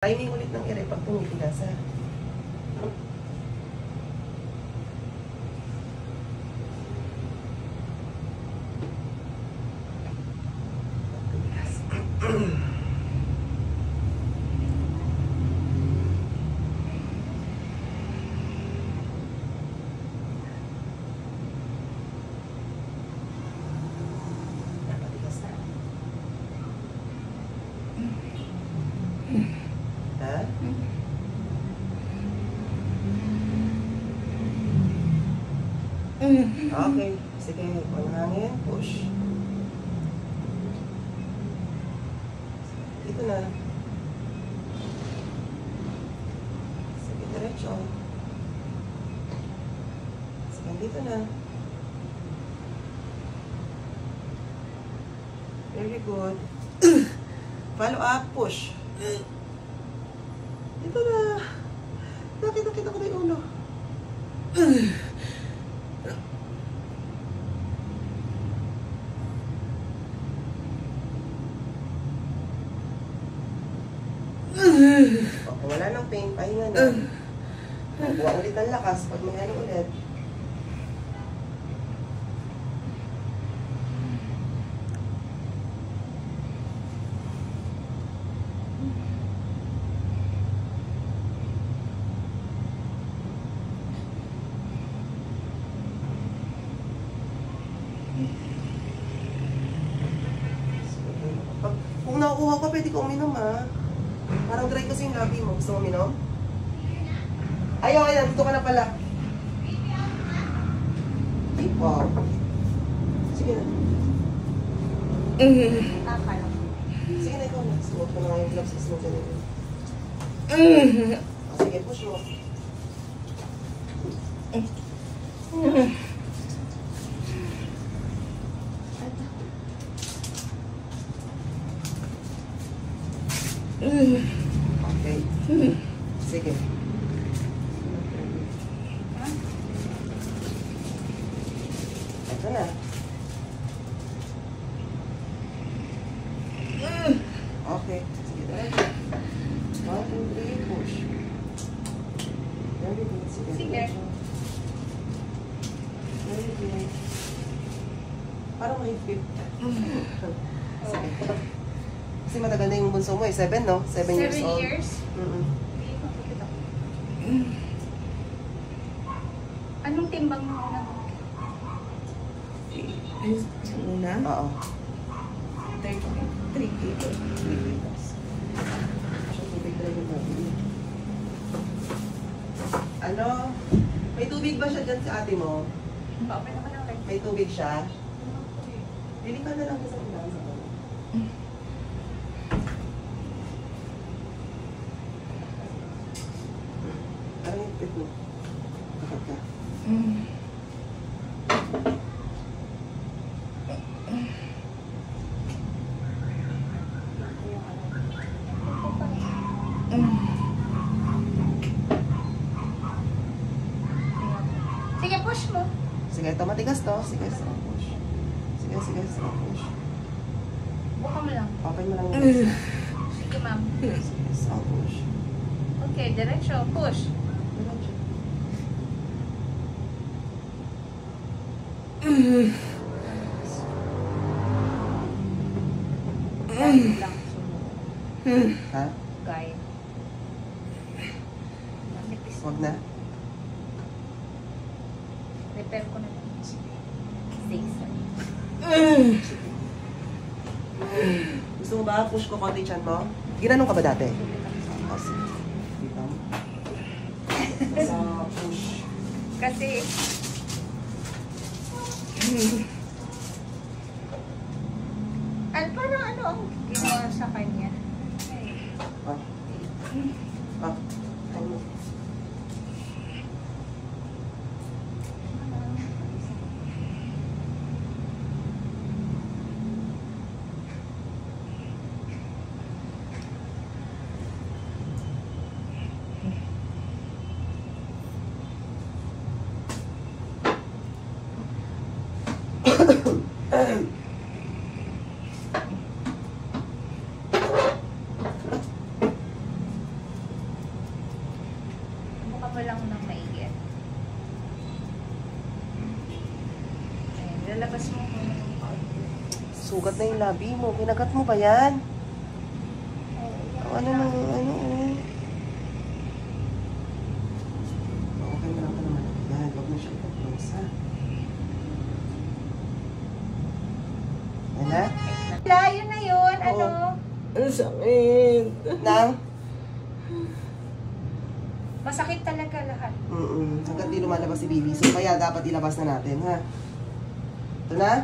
Timing ulit ng ere pag tumipigas ha. Napatigas na. Ha? Okay. Sige, panghangin. Push. Dito na. Sige, diretso. Sige, dito na. Very good. Follow up, push. Dito na. Nakita ko na yung ulo. Okay, wala nang pain, pahinga na. Buwa ulit ang lakas pag may ano ulit. Kung nakukuha ka, pwede ka uminom ha. Parang dry kasi yung labi mo. Gusto mo uminom? Ay, okay na. Dito ka na pala. Wow. Sige na. Sige na, ikaw na. Suot ko na nga yung gloves kasi mo ganun. Sige, push mo. Okay. Sige. Ito na. Okay. Sige na. 1, 2, 3, push. Very good. Sige. Very good. Parang mahigpit. Sige. Kasi matagal na yung bunso mo eh. 7, no? 7 years old. 7 years? Anong timbang mo na? Una? Oo. 3 kilos. 3 kilos. Siya tubig na yung baby. Ano? May tubig ba siya dyan sa ate mo? Okay naman ako. May tubig siya? Pili ka na lang sa ulan sa ulan. Parang yung pit mo. Bakit ka? Sige, push mo. Sige, ito matigas to. Sige, push. Sige, push. Buka mo lang. Open mo lang yung Sige, ma'am. Sige, push. Okay, diretso. Push. Guide lang. Ha? Guide. Manipis. Huwag na. Repair ko na lang. 6. Gusto mo ba push ko konti chan mo? Ginanong ka ba dati? Kasi. Dito. Sa push. Kasi, parang ano ang ginawa sa kanya? Ah. Ah. Ano? Sugat na yung labi mo. Kinagat mo ba yan? Ano na, ano, oh. Okay na lang ka naman. Yan, huwag mo siya ipag-close, ha? Ano? Layo na yun. Ano? Ang sakit. Nang? Masakit talaga lahat. Hanggat di lumalabas si Bibi. So, kaya dapat ilabas na natin, ha? Ito na?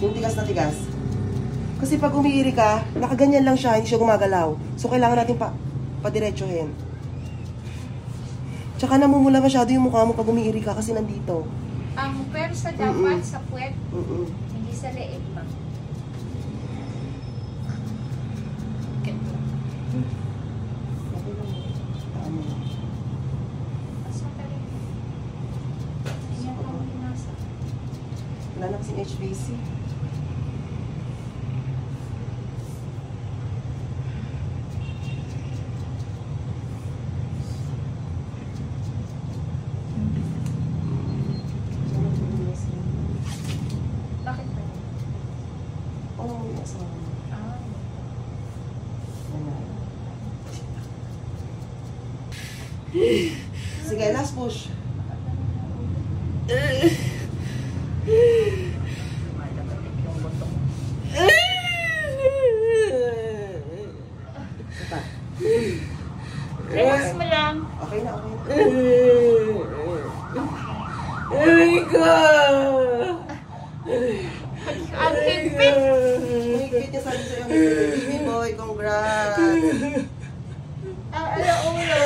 Yung tigas na tigas. Kasi pag umiiri ka, nakaganyan lang siya, hindi siya gumagalaw. So, kailangan natin padiretsuhin. Tsaka namumula masyado yung mukha mo pag umiiri ka kasi nandito. Ang pwersa dapat sa puwet, Mm-mm. hindi sa leeg, ma'am. Okay lang. Tama. Asa ka rin? Yan ang binasa. Wala na kasing HBC. Bakit ba? Oo, may asawa. Ah. Yan na. Sige, last push. Isa pa. Relax mo lang. Okay na, okay na. Aray ko! Ang higpit. Mahigpit niya sabi sa'yo, baby boy, congrats! Ang alauna.